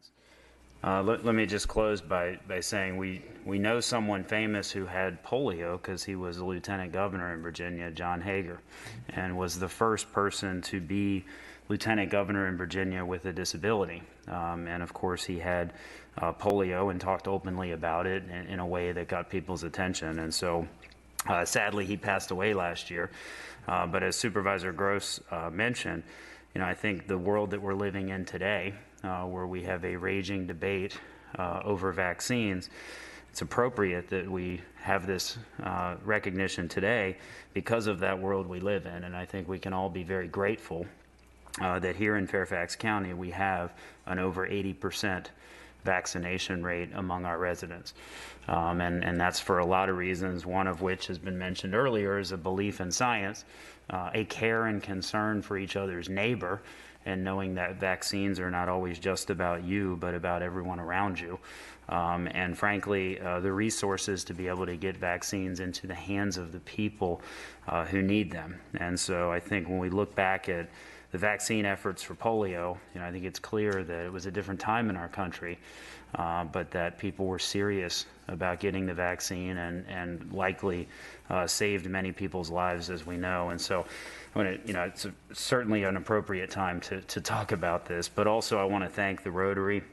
residents. Let me just close by saying we know someone famous who had polio because he was a lieutenant governor in Virginia, John Hager, and was the first person to be lieutenant governor in Virginia with a disability. And of course he had polio and talked openly about it in a way that got people's attention. And so sadly he passed away last year. But as Supervisor Gross mentioned, I think the world that we're living in today, where we have a raging debate over vaccines, it's appropriate that we have this recognition today because of that world we live in. And I think we can all be very grateful that here in Fairfax County we have an over 80% vaccination rate among our residents. And that's for a lot of reasons, one of which has been mentioned earlier is a belief in science, a care and concern for each other's neighbor, and knowing that vaccines are not always just about you, but about everyone around you. And frankly, the resources to be able to get vaccines into the hands of the people who need them. And so I think when we look back at the vaccine efforts for polio, I think it's clear that it was a different time in our country, but that people were serious about getting the vaccine and likely saved many people's lives, as we know. And so, it's certainly an appropriate time to talk about this, but also I want to thank the Rotary.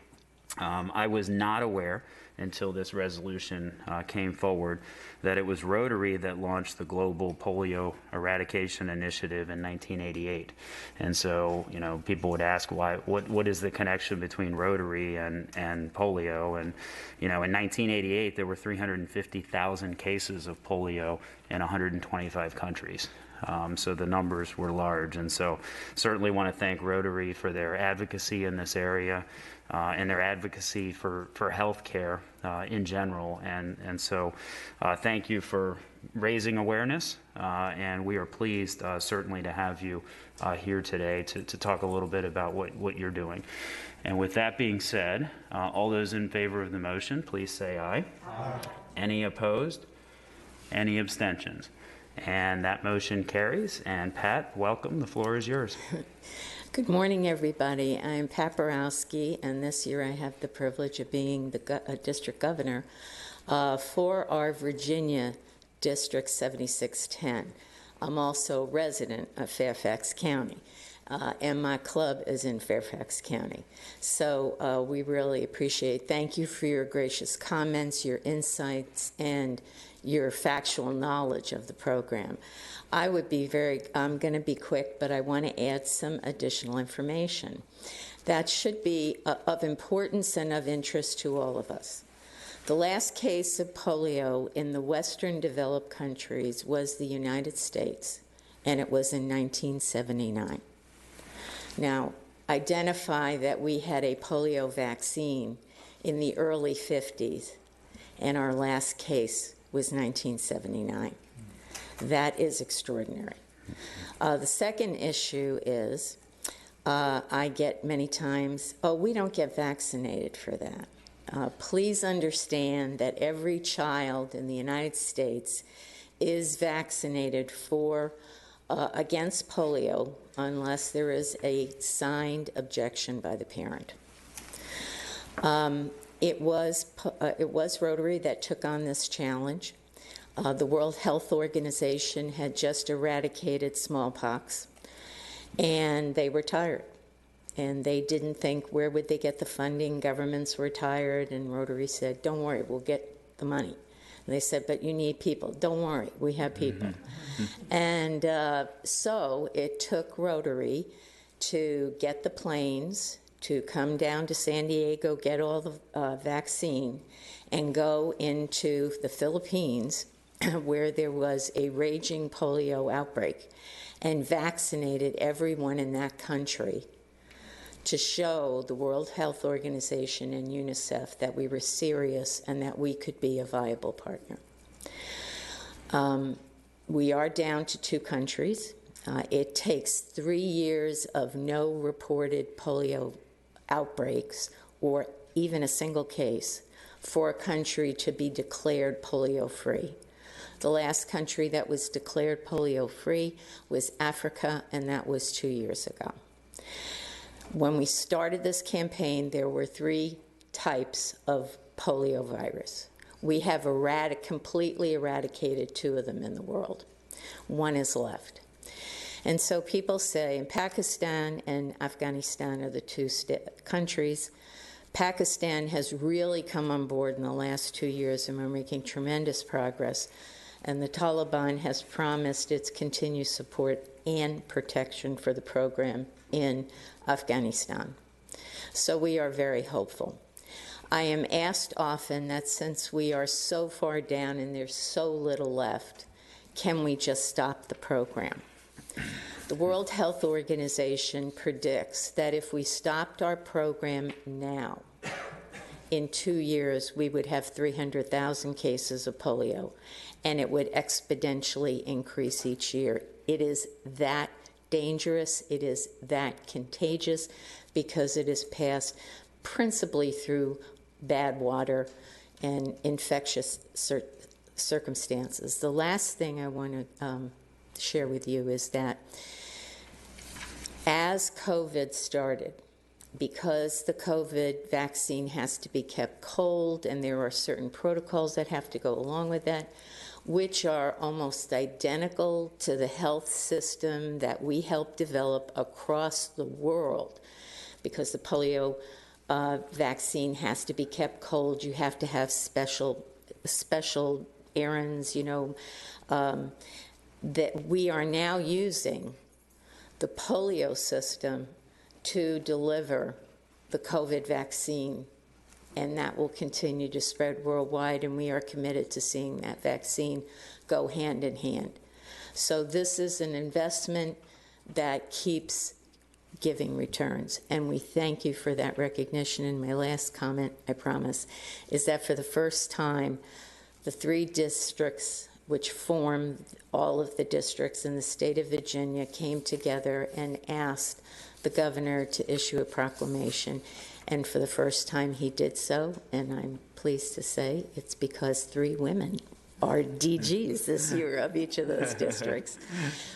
I was not aware until this resolution came forward that it was Rotary that launched the Global Polio Eradication Initiative in 1988. And so, people would ask what is the connection between Rotary and polio? And, in 1988, there were 350,000 cases of polio in 125 countries. So the numbers were large. And so certainly want to thank Rotary for their advocacy in this area and their advocacy for health care in general. And so thank you for raising awareness. And we are pleased certainly to have you here today to talk a little bit about what you're doing. And with that being said, all those in favor of the motion, please say aye. Aye. Any opposed? Any abstentions? And that motion carries. And Pat, welcome. The floor is yours. Good morning, everybody. I'm Pat Borowski, and this year I have the privilege of being the district governor for our Virginia District 7610. I'm also a resident of Fairfax County, and my club is in Fairfax County. So we really appreciate. Thank you for your gracious comments, your insights, and your factual knowledge of the program. I'm going to be quick, but I want to add some additional information that should be of importance and of interest to all of us. The last case of polio in the Western developed countries was the United States, and it was in 1979. Now, identify that we had a polio vaccine in the early 50s, and our last case was 1979. That is extraordinary. The second issue is I get many times, we don't get vaccinated for that. Please understand that every child in the United States is vaccinated for against polio unless there is a signed objection by the parent. It was Rotary that took on this challenge. The World Health Organization had just eradicated smallpox, and they were tired. And they didn't think, where would they get the funding? Governments were tired, and Rotary said, don't worry, we'll get the money. And they said, but you need people. Don't worry, we have people. And so it took Rotary to get the planes, to come down to San Diego, get all the vaccine, and go into the Philippines, where there was a raging polio outbreak, and vaccinated everyone in that country to show the World Health Organization and UNICEF that we were serious and that we could be a viable partner. We are down to 2 countries. It takes 3 years of no reported polio outbreaks or even a single case for a country to be declared polio-free. The last country that was declared polio-free was Africa, and that was 2 years ago. When we started this campaign, there were 3 types of polio virus. We have completely eradicated 2 of them in the world. 1 is left. And so people say, in Pakistan and Afghanistan are the 2 countries. Pakistan has really come on board in the last 2 years, and we're making tremendous progress. And the Taliban has promised its continued support and protection for the program in Afghanistan. So we are very hopeful. I am asked often that since we are so far down and there's so little left, can we just stop the program? The World Health Organization predicts that if we stopped our program now, in 2 years, we would have 300,000 cases of polio, and it would exponentially increase each year. It is that dangerous, it is that contagious, because it is passed principally through bad water and infectious circumstances. The last thing I want to share with you is that as COVID started, because the COVID vaccine has to be kept cold and there are certain protocols that have to go along with that, which are almost identical to the health system that we helped develop across the world, because the polio vaccine has to be kept cold. You have to have special errands, that we are now using the polio system to deliver the COVID vaccine, and that will continue to spread worldwide, and we are committed to seeing that vaccine go hand in hand. So this is an investment that keeps giving returns, and we thank you for that recognition. And my last comment, I promise, is that for the first time, the 3 districts which form all of the districts in the state of Virginia came together and asked the governor to issue a proclamation. And for the first time he did so, and I'm pleased to say it's because 3 women are DGs this year of each of those districts.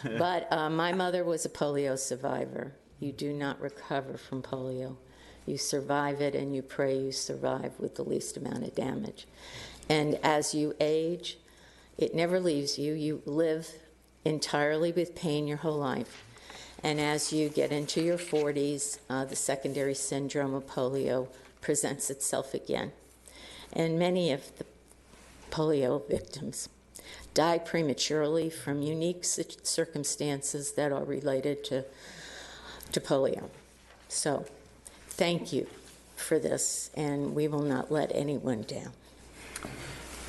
But my mother was a polio survivor. You do not recover from polio. You survive it, and you pray you survive with the least amount of damage. And as you age, it never leaves you. You live entirely with pain your whole life. And as you get into your 40s, the secondary syndrome of polio presents itself again. And many of the polio victims die prematurely from unique circumstances that are related to polio. So thank you for this, and we will not let anyone down.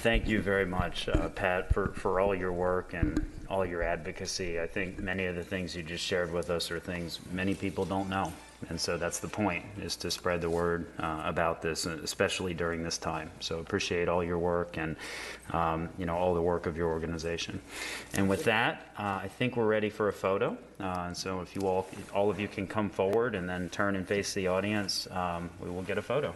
Thank you very much, Pat, for all your work and all your advocacy. I think many of the things you just shared with us are things many people don't know. And so that's the point, is to spread the word about this, especially during this time. So appreciate all your work and all the work of your organization. And with that, I think we're ready for a photo. And so if you all of you can come forward and then turn and face the audience, we will get a photo.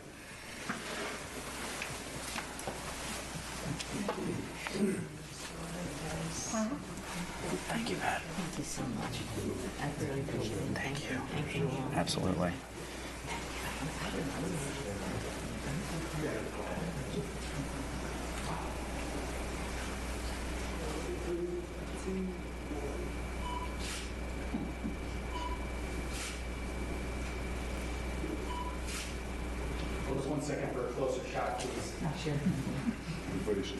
Thank you, Pat. Thank you so much. I really appreciate it. Thank you. Thank you all. Absolutely. Hold 1 second for a closer shot, please. Sure. Everybody's